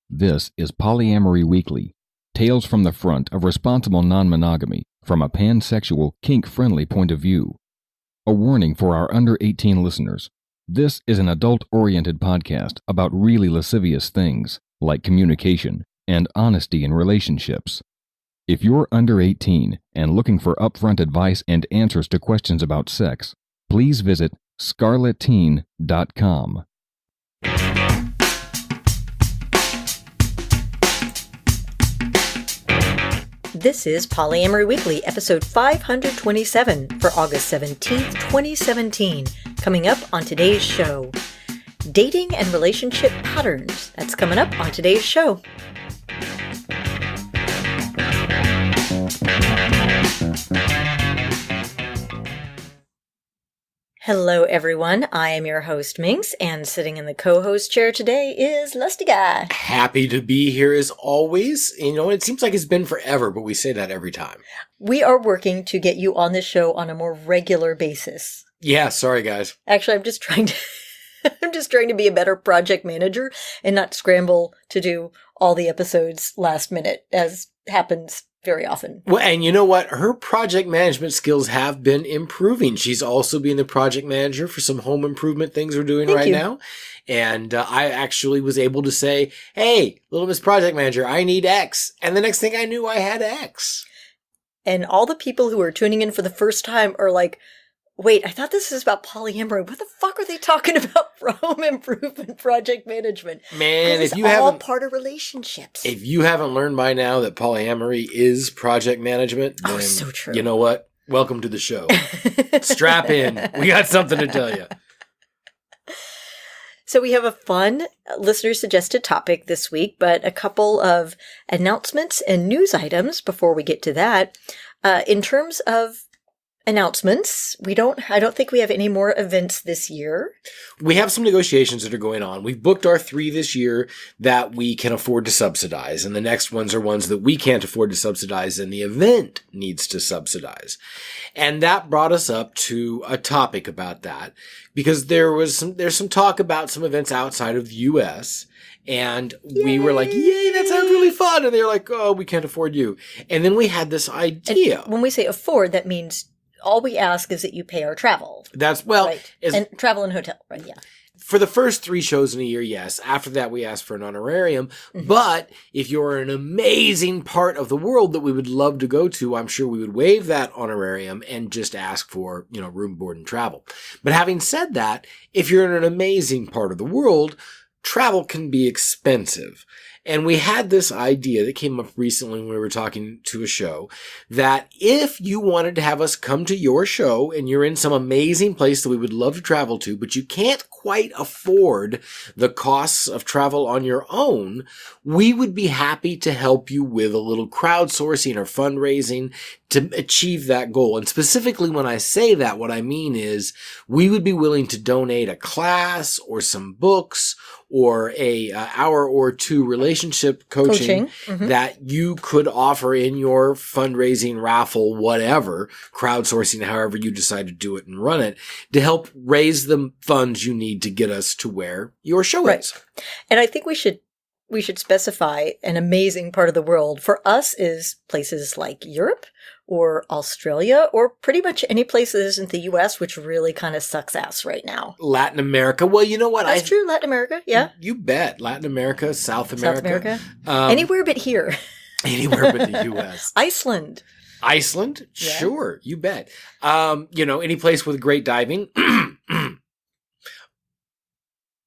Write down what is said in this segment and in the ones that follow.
This is Polyamory Weekly, tales from the front of responsible non-monogamy from a pansexual, kink-friendly point of view. A warning for our under-18 listeners. This is an adult-oriented podcast about really lascivious things, like communication and honesty in relationships. If you're under 18 and looking for upfront advice and answers to questions about sex, please visit scarletteen.com. This is Polyamory Weekly, episode 527 for August 17th, 2017. Coming up on today's show, dating and relationship patterns. That's coming up on today's show. Hello, everyone. I am your host, Minx, and sitting in the co-host chair today is Lusty Guy. Happy to be here as always. You know, it seems like it's been forever, but we say that every time. We are working to get you on this show on a more regular basis. Yeah, sorry, guys. Actually, I'm just trying to be a better project manager and not scramble to do all the episodes last minute, as happens very often. Well, and you know what? Her project management skills have been improving. She's also being the project manager for some home improvement things we're doing right now. And I actually was able to say, hey, Little Miss Project Manager, I need X. And the next thing I knew, I had X. And all the people who are tuning in for the first time are like, wait, I thought this was about polyamory. What the fuck are they talking about for home improvement project management? Man, if you haven't, all part of relationships. If you haven't learned by now that polyamory is project management, then so true. You know what? Welcome to the show. Strap in. We got something to tell you. So we have a fun listener-suggested topic this week, but a couple of announcements and news items before we get to that. In terms of announcements, I don't think we have any more events this year. We have some negotiations that are going on. We've booked our 3 this year that we can afford to subsidize, and the next ones are ones that we can't afford to subsidize and the event needs to subsidize. And that brought us up to a topic about that, because there's some talk about some events outside of the US. And we were like, yay, that sounds really fun. And they're like, oh, we can't afford you. And then we had this idea. And when we say afford, that means all we ask is that you pay our travel. That's, well, right. And travel and hotel, right? Yeah. For the first 3 shows in a year, yes. After that, we ask for an honorarium. Mm-hmm. But if you're an amazing part of the world that we would love to go to, I'm sure we would waive that honorarium and just ask for, room, board, and travel. But having said that, if you're in an amazing part of the world, travel can be expensive. And we had this idea that came up recently when we were talking to a show that if you wanted to have us come to your show and you're in some amazing place that we would love to travel to, but you can't quite afford the costs of travel on your own, we would be happy to help you with a little crowdsourcing or fundraising to achieve that goal. And specifically when I say that, what I mean is we would be willing to donate a class or some books or a hour or 2 relationship coaching. Mm-hmm. that you could offer in your fundraising, raffle, whatever, crowdsourcing, however you decide to do it and run it, to help raise the funds you need to get us to where your show is. And I think we should specify an amazing part of the world. For us is places like Europe or Australia, or pretty much any place that isn't the U.S., which really kind of sucks ass right now. Latin America. Well, you know what? That's true. Latin America, yeah. You bet. Latin America, South America. Anywhere but here. Anywhere but the U.S. Iceland? Yeah. Sure. You bet. Any place with great diving.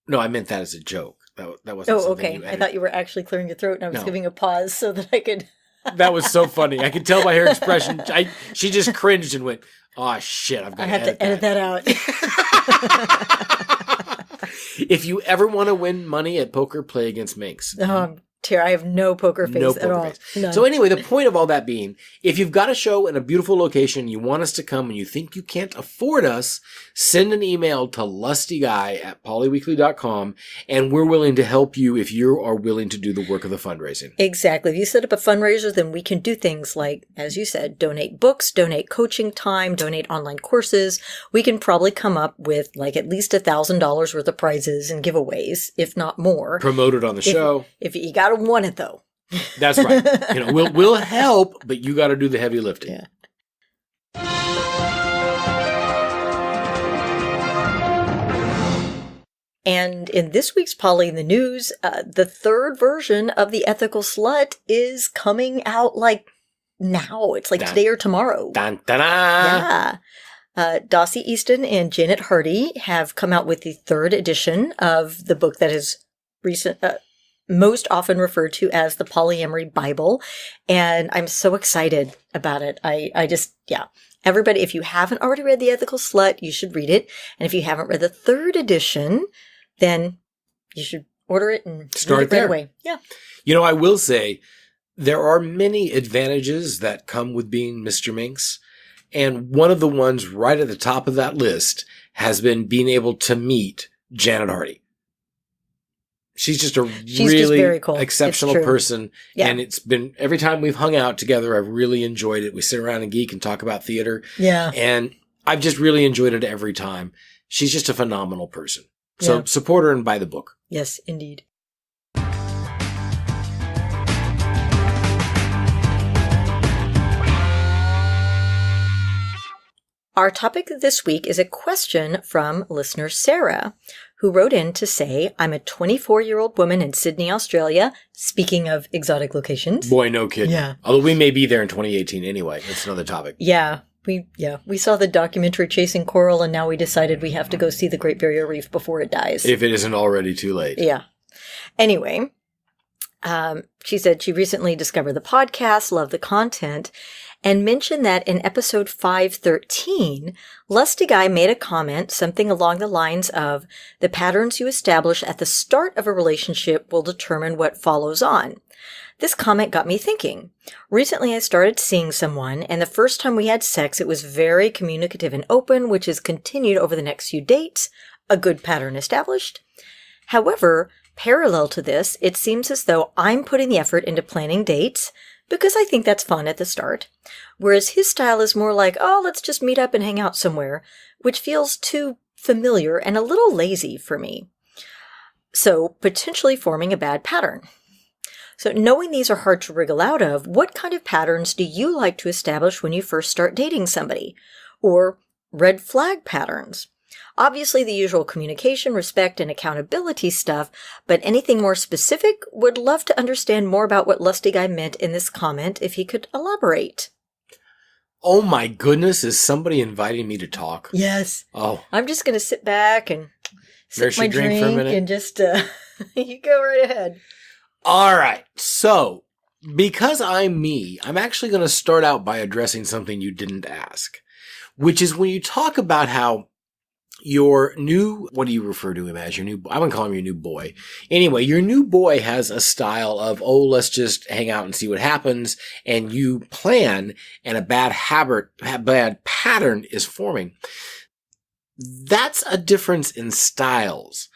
No, I meant that as a joke. That wasn't. Oh, okay. I thought you were actually clearing your throat, and I was giving a pause so that I could. That was so funny. I could tell by her expression. She just cringed and went, "Oh shit! I've got to edit that out." If you ever want to win money at poker, play against Minx. I have no poker face at all. None. So anyway, the point of all that being, if you've got a show in a beautiful location, you want us to come and you think you can't afford us, send an email to lustyguy@polyweekly.com and we're willing to help you if you are willing to do the work of the fundraising. Exactly. If you set up a fundraiser, then we can do things like, as you said, donate books, donate coaching time, donate online courses. We can probably come up with like at least $1,000 worth of prizes and giveaways, if not more. Promote it on the show. If you got gotta want it though. That's right. We'll help, but you got to do the heavy lifting. Yeah. And in this week's Polly in the News, the third version of the Ethical Slut is coming out like now. It's like today or tomorrow. Dun, dun, dun. Yeah. Dossie Easton and Janet Hardy have come out with the third edition of the book that is most often referred to as the Polyamory Bible. And I'm so excited about it. I just, yeah. Everybody, if you haven't already read The Ethical Slut, you should read it. And if you haven't read the third edition, then you should order it and start read it right away. Yeah. I will say there are many advantages that come with being Mr. Minx. And one of the ones right at the top of that list has been being able to meet Janet Hardy. She's just really very cool. exceptional person. Yeah. And it's been, every time we've hung out together, I've really enjoyed it. We sit around and geek and talk about theater. Yeah. And I've just really enjoyed it every time. She's just a phenomenal person. So support her and buy the book. Yes, indeed. Our topic this week is a question from listener Sarah, who wrote in to say, I'm a 24-year-old woman in Sydney, Australia. Speaking of exotic locations. Boy, no kidding. Yeah. Although we may be there in 2018 anyway. That's another topic. Yeah. We saw the documentary Chasing Coral, and now we decided we have to go see the Great Barrier Reef before it dies. If it isn't already too late. Yeah. Anyway, she said she recently discovered the podcast, loved the content, and mentioned that in episode 513, Lusty Guy made a comment, something along the lines of, the patterns you establish at the start of a relationship will determine what follows on. This comment got me thinking. Recently, I started seeing someone, and the first time we had sex, it was very communicative and open, which has continued over the next few dates, a good pattern established. However, parallel to this, it seems as though I'm putting the effort into planning dates, because I think that's fun at the start, whereas his style is more like, oh, let's just meet up and hang out somewhere, which feels too familiar and a little lazy for me. So, potentially forming a bad pattern. So knowing these are hard to wriggle out of, what kind of patterns do you like to establish when you first start dating somebody? Or red flag patterns? Obviously the usual communication, respect, and accountability stuff, but anything more specific? Would love to understand more about what Lusty Guy meant in this comment if he could elaborate. Oh my goodness, is somebody inviting me to talk? Yes. Oh. I'm just going to sit back and sip my drink for a minute. And just, you go right ahead. All right. So, because I'm me, I'm actually going to start out by addressing something you didn't ask, which is when you talk about how your new, what do you refer to him as? Your new, I'm going to call him your new boy. Anyway, your new boy has a style of, oh, let's just hang out and see what happens. And you plan and a bad pattern is forming. That's a difference in styles.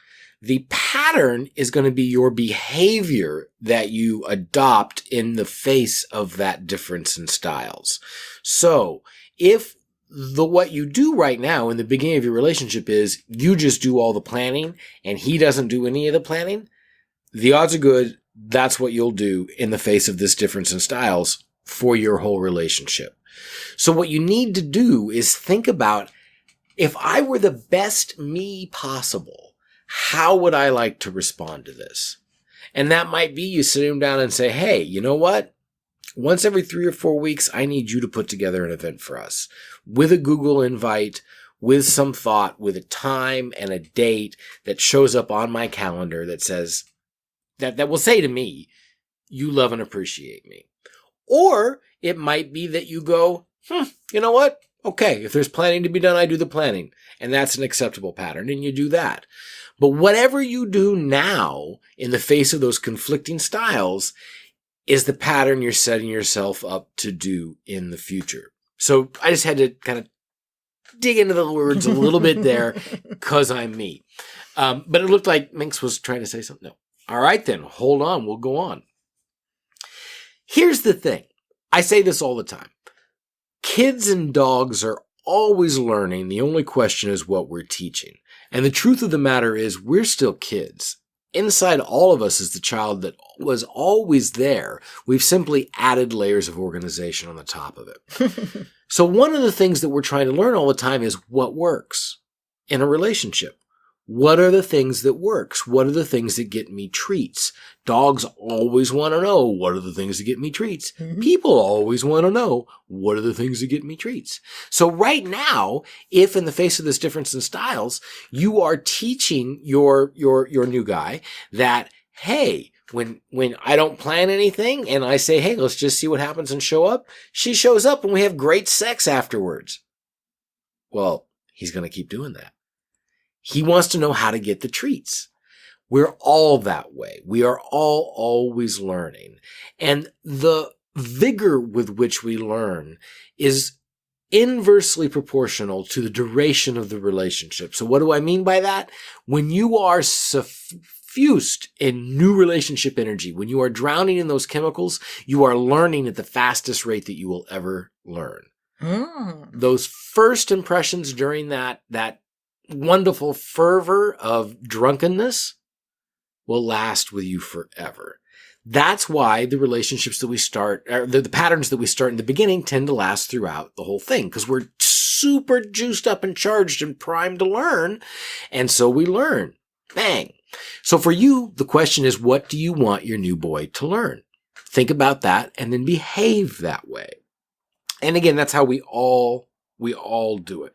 The pattern is going to be your behavior that you adopt in the face of that difference in styles. So if what you do right now in the beginning of your relationship is you just do all the planning and he doesn't do any of the planning, the odds are good that's what you'll do in the face of this difference in styles for your whole relationship. So what you need to do is think about, if I were the best me possible, how would I like to respond to this? And that might be you sit him down and say, hey, you know what? Once every 3 or 4 weeks, I need you to put together an event for us with a Google invite, with some thought, with a time and a date that shows up on my calendar that says, that will say to me, you love and appreciate me. Or it might be that you go, you know what? Okay, if there's planning to be done, I do the planning. And that's an acceptable pattern, and you do that. But whatever you do now in the face of those conflicting styles is the pattern you're setting yourself up to do in the future. So I just had to kind of dig into the words a little bit there because I'm me. But it looked like Minx was trying to say something. No. All right, then. Hold on. We'll go on. Here's the thing. I say this all the time. Kids and dogs are always learning. The only question is what we're teaching. And the truth of the matter is we're still kids. inside all of us is the child that was always there. We've simply added layers of organization on the top of it. So one of the things that we're trying to learn all the time is what works in a relationship. What are the things that works? What are the things that get me treats? Dogs always want to know, what are the things that get me treats? Mm-hmm. People always want to know, what are the things that get me treats? So right now, if in the face of this difference in styles, you are teaching your new guy that, hey, when I don't plan anything and I say, hey, let's just see what happens and show up, she shows up and we have great sex afterwards. Well, he's going to keep doing that. He wants to know how to get the treats. We're all that way. We are all always learning. And the vigor with which we learn is inversely proportional to the duration of the relationship. So what do I mean by that? When you are suffused in new relationship energy, when you are drowning in those chemicals, you are learning at the fastest rate that you will ever learn. Those first impressions during that wonderful fervor of drunkenness will last with you forever. That's why the relationships that we start, or the patterns that we start in the beginning tend to last throughout the whole thing, because we're super juiced up and charged and primed to learn. And so we learn. Bang. So for you, the question is, what do you want your new boy to learn? Think about that and then behave that way. And again, that's how we all do it.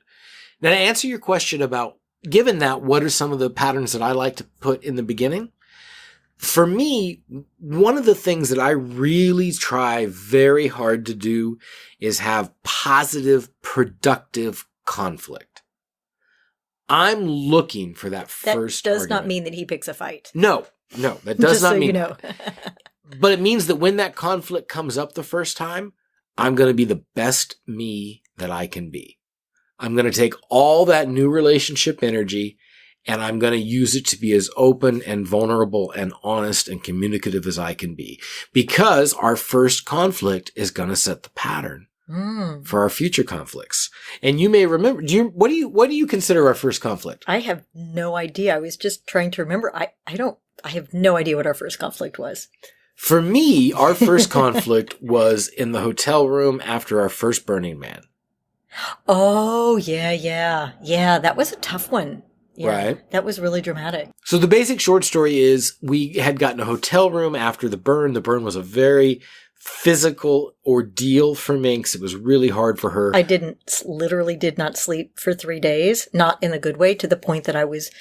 Now, to answer your question about, given that, what are some of the patterns that I like to put in the beginning? For me, one of the things that I really try very hard to do is have positive, productive conflict. I'm looking for that first That does argument. not mean that he picks a fight. No, that does not mean. Just so you know. But it means that when that conflict comes up the first time, I'm going to be the best me that I can be. I'm going to take all that new relationship energy and I'm going to use it to be as open and vulnerable and honest and communicative as I can be, because our first conflict is going to set the pattern for our future conflicts. And you may remember, what do you consider our first conflict? I have no idea. I was just trying to remember. I have no idea what our first conflict was. For me, our first conflict was in the hotel room after our first Burning Man. Oh, yeah. That was a tough one. Yeah, right. That was really dramatic. So the basic short story is we had gotten a hotel room after the burn. The burn was a very physical ordeal for Minx. It was really hard for her. I literally did not sleep for 3 days, not in a good way, to the point that I was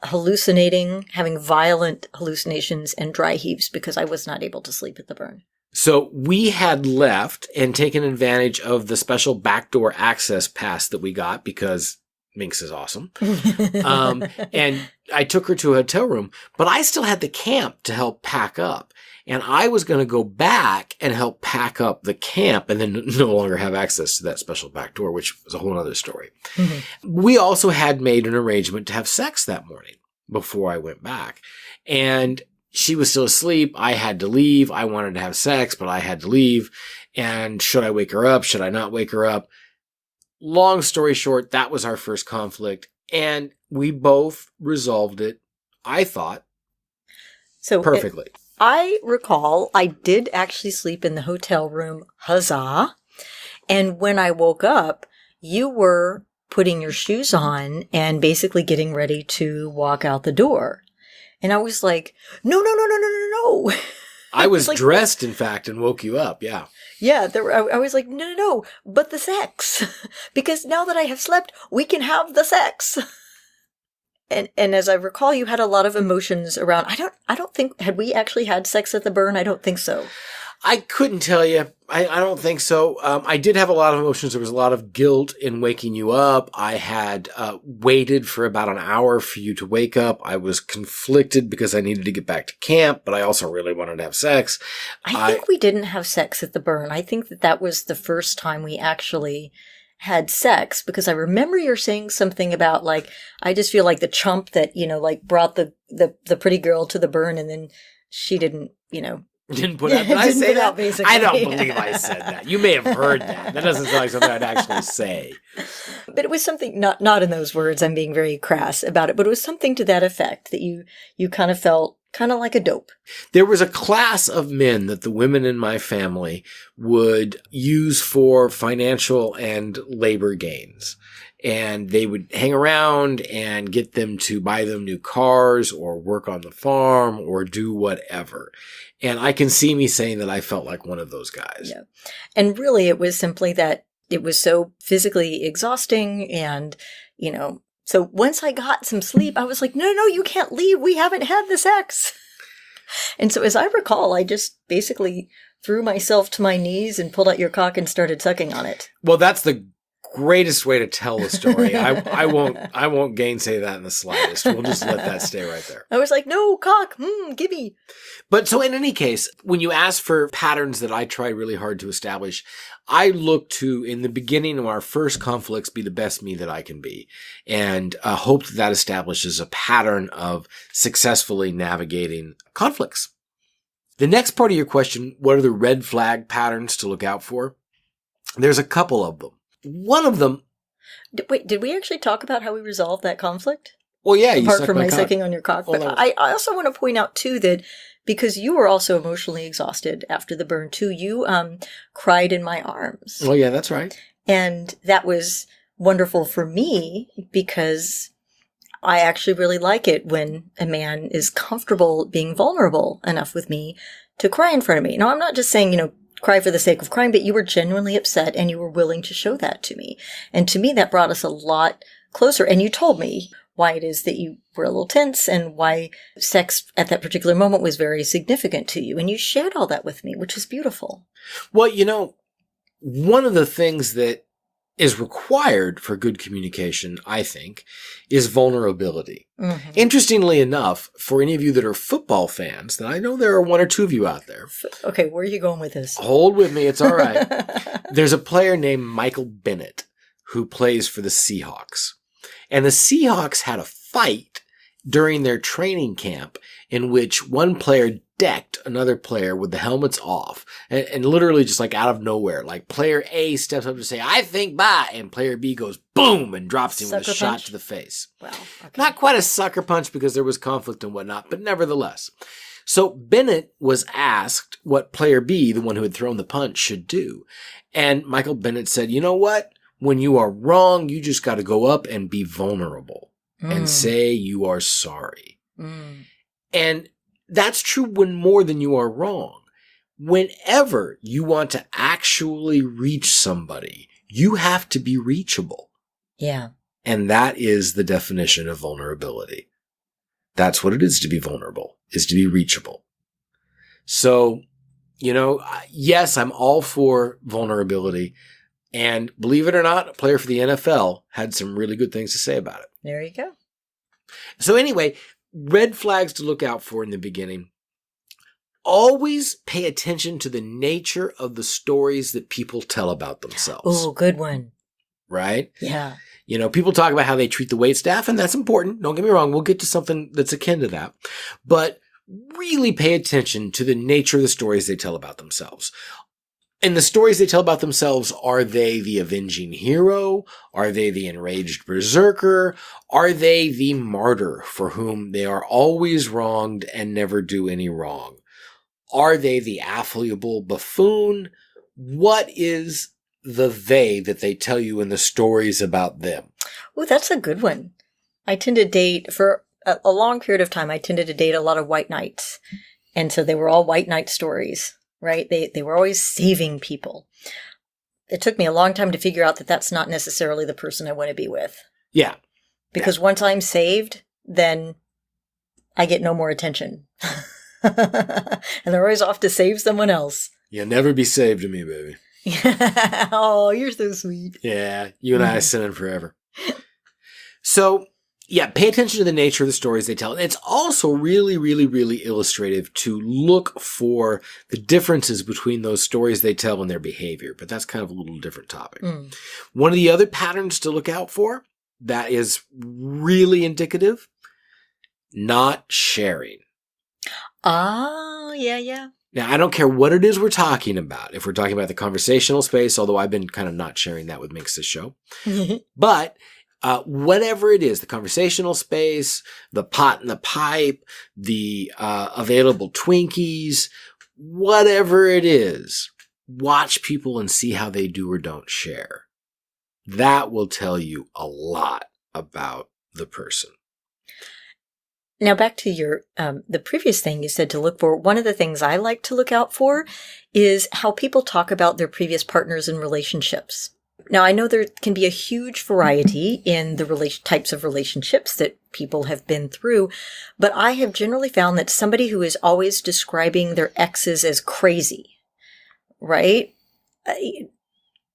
hallucinating, having violent hallucinations and dry heaves because I was not able to sleep at the burn. So we had left and taken advantage of the special backdoor access pass that we got because Minx is awesome. And I took her to a hotel room, but I still had the camp to help pack up. And I was going to go back and help pack up the camp and then no longer have access to that special back door, which was a whole other story. Mm-hmm. We also had made an arrangement to have sex that morning before I went back. And she was still asleep. I had to leave. I wanted to have sex, but I had to leave. And should I wake her up? Should I not wake her up? Long story short, that was our first conflict. And we both resolved it, I thought, perfectly. I recall I did actually sleep in the hotel room. Huzzah. And when I woke up, you were putting your shoes on and basically getting ready to walk out the door. And I was like, no. I was like, dressed, in fact, and woke you up. Yeah. Yeah. I was like, no, but the sex. Because now that I have slept, we can have the sex. And as I recall, you had a lot of emotions around. I don't think, had we actually had sex at the burn? I don't think so. I couldn't tell you. I don't think so. I did have a lot of emotions. There was a lot of guilt in waking you up. I had waited for about an hour for you to wake up. I was conflicted because I needed to get back to camp, but I also really wanted to have sex. I think we didn't have sex at the burn. I think that was the first time we actually had sex, because I remember you're saying something about, like, I just feel like the chump that, like, brought the pretty girl to the burn and then she didn't, Didn't put out. Did I say that? I don't believe I said that. You may have heard that. That doesn't sound like something I'd actually say. But it was something, not in those words, I'm being very crass about it, but it was something to that effect, that you kind of felt Kind of like a dope. There was a class of men that the women in my family would use for financial and labor gains. And they would hang around and get them to buy them new cars or work on the farm or do whatever. And I can see me saying that I felt like one of those guys. Yeah. And really, it was simply that it was so physically exhausting. And, so once I got some sleep, I was like, no, you can't leave. We haven't had the sex. And so as I recall, I just basically threw myself to my knees and pulled out your cock and started sucking on it. Well, that's the greatest way to tell the story. I won't gainsay that in the slightest. We'll just let that stay right there. I was like, no, cock, gimme. But so in any case, when you ask for patterns that I try really hard to establish, I look to, in the beginning of our first conflicts, be the best me that I can be, and hope that establishes a pattern of successfully navigating conflicts. The next part of your question, what are the red flag patterns to look out for? There's a couple of them. One of them... Wait, did we actually talk about how we resolved that conflict? Well, yeah, you apart from my sucking on your cock. Well, but I also want to point out, too, that because you were also emotionally exhausted after the burn, too, you cried in my arms. Oh, yeah, that's right. And that was wonderful for me because I actually really like it when a man is comfortable being vulnerable enough with me to cry in front of me. Now, I'm not just saying, cry for the sake of crying, but you were genuinely upset and you were willing to show that to me. And to me, that brought us a lot closer. And you told me why it is that you were a little tense and why sex at that particular moment was very significant to you. And you shared all that with me, which is beautiful. Well, one of the things that is required for good communication, I think, is vulnerability. Mm-hmm. Interestingly enough, for any of you that are football fans, and I know there are one or two of you out there. Okay, where are you going with this? Hold with me, it's all right. There's a player named Michael Bennett who plays for the Seahawks. And the Seahawks had a fight during their training camp in which one player decked another player with the helmets off and literally just like out of nowhere, like player A steps up to say, I think bye, and player B goes boom and drops him with a shot to the face. Wow. Okay. Not quite a sucker punch because there was conflict and whatnot, but nevertheless. So Bennett was asked what player B, the one who had thrown the punch, should do. And Michael Bennett said, you know what? When you are wrong, you just got to go up and be vulnerable and say you are sorry. And that's true when more than you are wrong. Whenever you want to actually reach somebody, you have to be reachable. Yeah. And that is the definition of vulnerability. That's what it is to be vulnerable, is to be reachable. So, yes, I'm all for vulnerability. And believe it or not, a player for the NFL had some really good things to say about it. There you go. So anyway, red flags to look out for in the beginning. Always pay attention to the nature of the stories that people tell about themselves. Oh, good one. Right? Yeah. People talk about how they treat the waitstaff, and that's important. Don't get me wrong. We'll get to something that's akin to that. But really pay attention to the nature of the stories they tell about themselves. And the stories they tell about themselves, are they the avenging hero? Are they the enraged berserker? Are they the martyr for whom they are always wronged and never do any wrong? Are they the affable buffoon? What is the they that they tell you in the stories about them? Oh, that's a good one. I tend to date, for a long period of time, I tended to date a lot of white knights. And so they were all white knight stories. Right? They were always saving people. It took me a long time to figure out that that's not necessarily the person I want to be with. Yeah. Because once I'm saved, then I get no more attention. And they're always off to save someone else. You'll never be saved to me, baby. Oh, you're so sweet. Yeah. You and I are sinning forever. So, yeah, pay attention to the nature of the stories they tell. And it's also really, really, really illustrative to look for the differences between those stories they tell and their behavior. But that's kind of a little different topic. One of the other patterns to look out for that is really indicative, not sharing. Oh, yeah. Now, I don't care what it is we're talking about. If we're talking about the conversational space, although I've been kind of not sharing that with Minx this show. But Whatever it is, the conversational space, the pot and the pipe, the available Twinkies, whatever it is, watch people and see how they do or don't share. That will tell you a lot about the person. Now back to your the previous thing you said to look for. One of the things I like to look out for is how people talk about their previous partners and relationships. Now, I know there can be a huge variety in the types of relationships that people have been through, but I have generally found that somebody who is always describing their exes as crazy, right?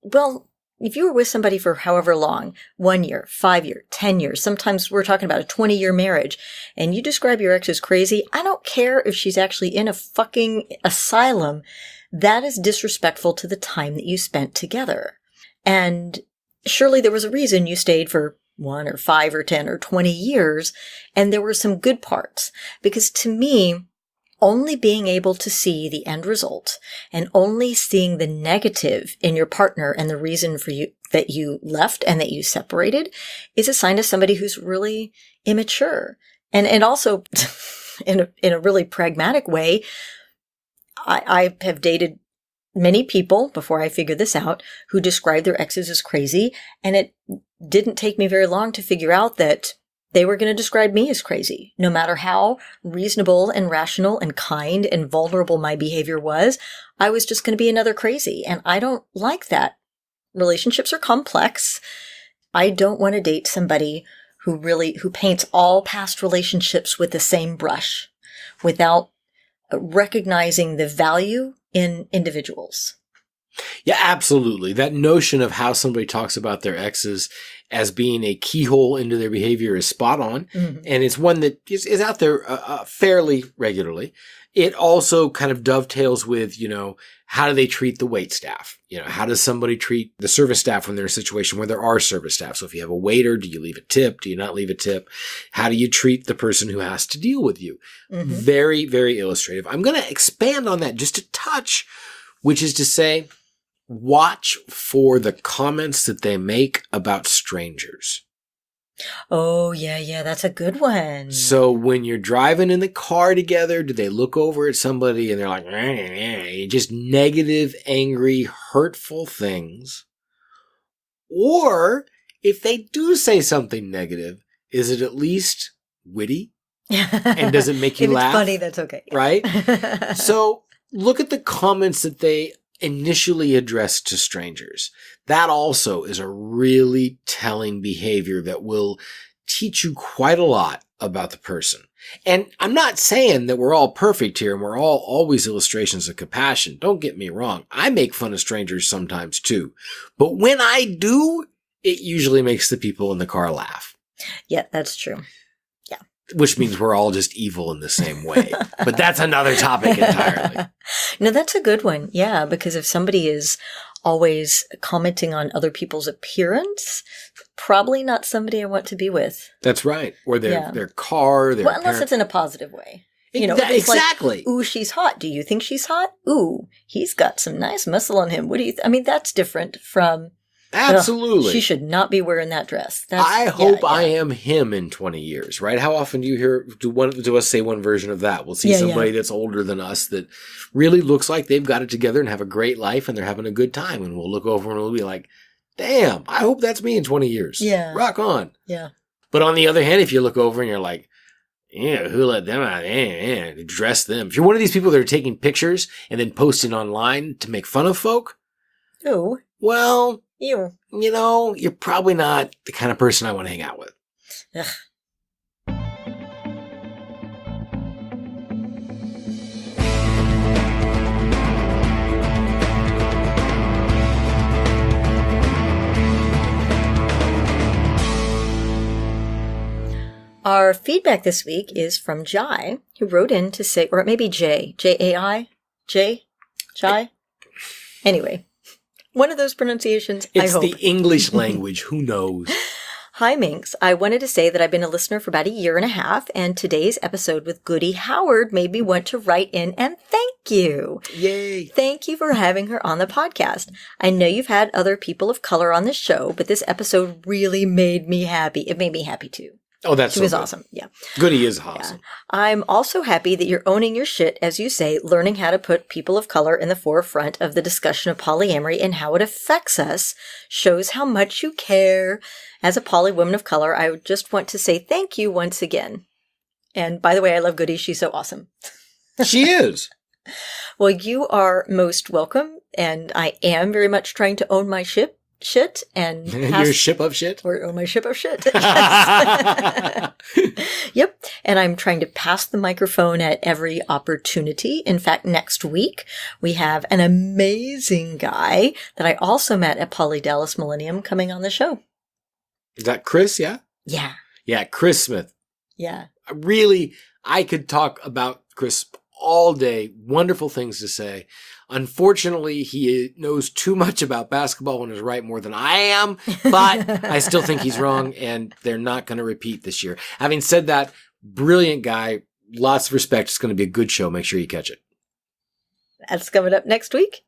Well, if you were with somebody for however long, 1 year, 5 years, 10 years, sometimes we're talking about a 20-year marriage, and you describe your ex as crazy, I don't care if she's actually in a fucking asylum. That is disrespectful to the time that you spent together. And surely there was a reason you stayed for 1 or 5 or 10 or 20 years, and there were some good parts. Because to me, only being able to see the end result and only seeing the negative in your partner and the reason for you that you left and that you separated is a sign of somebody who's really immature. And also in a really pragmatic way, I have dated many people before I figured this out who described their exes as crazy. And it didn't take me very long to figure out that they were going to describe me as crazy. No matter how reasonable and rational and kind and vulnerable my behavior was, I was just going to be another crazy. And I don't like that. Relationships are complex. I don't want to date somebody who paints all past relationships with the same brush without recognizing the value in individuals. Yeah, absolutely. That notion of how somebody talks about their exes as being a keyhole into their behavior is spot on. Mm-hmm. And it's one that is out there fairly regularly. It also kind of dovetails with, how do they treat the wait staff? How does somebody treat the service staff when they're in a situation where there are service staff? So if you have a waiter, do you leave a tip? Do you not leave a tip? How do you treat the person who has to deal with you? Mm-hmm. Very, very illustrative. I'm going to expand on that just a touch, which is to say, watch for the comments that they make about strangers. Oh, yeah, that's a good one. So when you're driving in the car together, do they look over at somebody and they're like, just negative, angry, hurtful things? Or if they do say something negative, is it at least witty? And does it make you laugh? If it's funny, that's okay. Right? So look at the comments that they initially addressed to strangers. That also is a really telling behavior that will teach you quite a lot about the person. And I'm not saying that we're all perfect here and we're all always illustrations of compassion. Don't get me wrong. I make fun of strangers sometimes too. But when I do, it usually makes the people in the car laugh. Yeah, that's true. Yeah. Which means we're all just evil in the same way. But that's another topic entirely. No, that's a good one. Yeah, because if somebody is always commenting on other people's appearance, probably not somebody I want to be with. That's right. Or their car, their unless it's in a positive way. Exactly. Like, ooh, she's hot. Do you think she's hot? Ooh, he's got some nice muscle on him. What do you I mean, that's different from... Absolutely. She should not be wearing that dress. I hope I am him in 20 years, right? How often do you do us say one version of that? We'll see somebody that's older than us that really looks like they've got it together and have a great life and they're having a good time. And we'll look over and we'll be like, damn, I hope that's me in 20 years. Yeah. Rock on. Yeah. But on the other hand, if you look over and you're like, who let them out? Dress them. If you're one of these people that are taking pictures and then posting online to make fun of folk. Oh. Well... you're probably not the kind of person I want to hang out with. Ugh. Our feedback this week is from Jai, who wrote in to say, or it may be Jai, J-A-I? Jai? Anyway. One of those pronunciations, it's I hope. the English language. Who knows? Hi, Minx. I wanted to say that I've been a listener for about 1.5 years, and today's episode with Goody Howard made me want to write in and thank you. Yay. Thank you for having her on the podcast. I know you've had other people of color on this show, but this episode really made me happy. It made me happy too. Oh, that's She was awesome. Yeah. Goody is awesome. Yeah. I'm also happy that you're owning your shit, as you say, learning how to put people of color in the forefront of the discussion of polyamory and how it affects us shows how much you care. As a poly woman of color, I just want to say thank you once again. And by the way, I love Goody. She's so awesome. She is. Well, you are most welcome, and I am very much trying to own my shit and Your ship of shit? Or own my ship of shit. Yep. And I'm trying to pass the microphone at every opportunity. In fact, next week, we have an amazing guy that I also met at Poly Dallas Millennium coming on the show. Is that Chris, yeah? Yeah. Yeah, Chris Smith. Yeah. Really, I could talk about Chris all day. Wonderful things to say. Unfortunately, he knows too much about basketball and is right more than I am, but I still think he's wrong, and they're not going to repeat this year. Having said that, brilliant guy, lots of respect. It's going to be a good show. Make sure you catch it. That's coming up next week.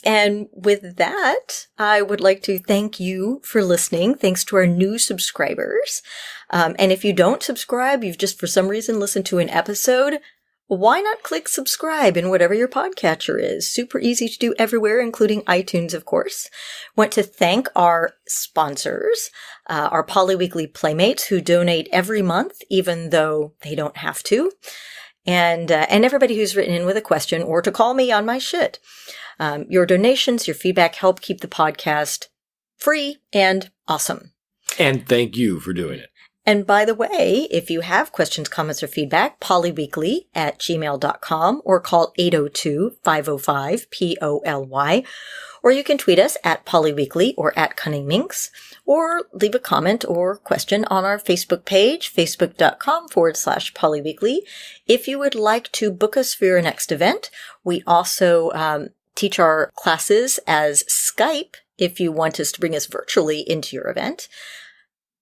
And with that, I would like to thank you for listening. Thanks to our new subscribers. And if you don't subscribe, you've just for some reason listened to an episode, why not click subscribe in whatever your podcatcher is? Super easy to do everywhere, including iTunes, of course. Want to thank our sponsors, our polyweekly playmates who donate every month, even though they don't have to. And everybody who's written in with a question or to call me on my shit. Your donations, your feedback help keep the podcast free and awesome. And thank you for doing it. And by the way, if you have questions, comments, or feedback, polyweekly@gmail.com or call 802-505-POLY, or you can tweet us at polyweekly or at cunningminx, or leave a comment or question on our Facebook page, facebook.com/polyweekly. If you would like to book us for your next event, we also teach our classes as Skype if you want us to bring us virtually into your event.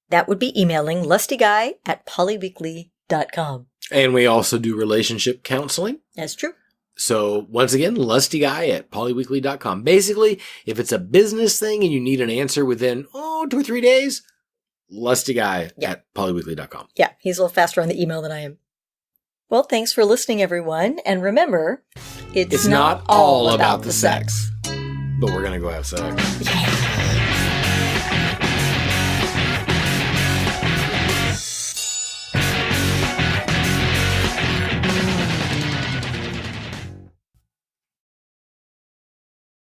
That would be emailing lustyguy@polyweekly.com. And we also do relationship counseling. That's true. So once again, lustyguy@polyweekly.com. Basically, if it's a business thing and you need an answer within, 2 or 3 days, lustyguy@polyweekly.com. Yeah, he's a little faster on the email than I am. Well, thanks for listening, everyone. And remember, it's not all about the sex. But we're going to go have sex. Yeah.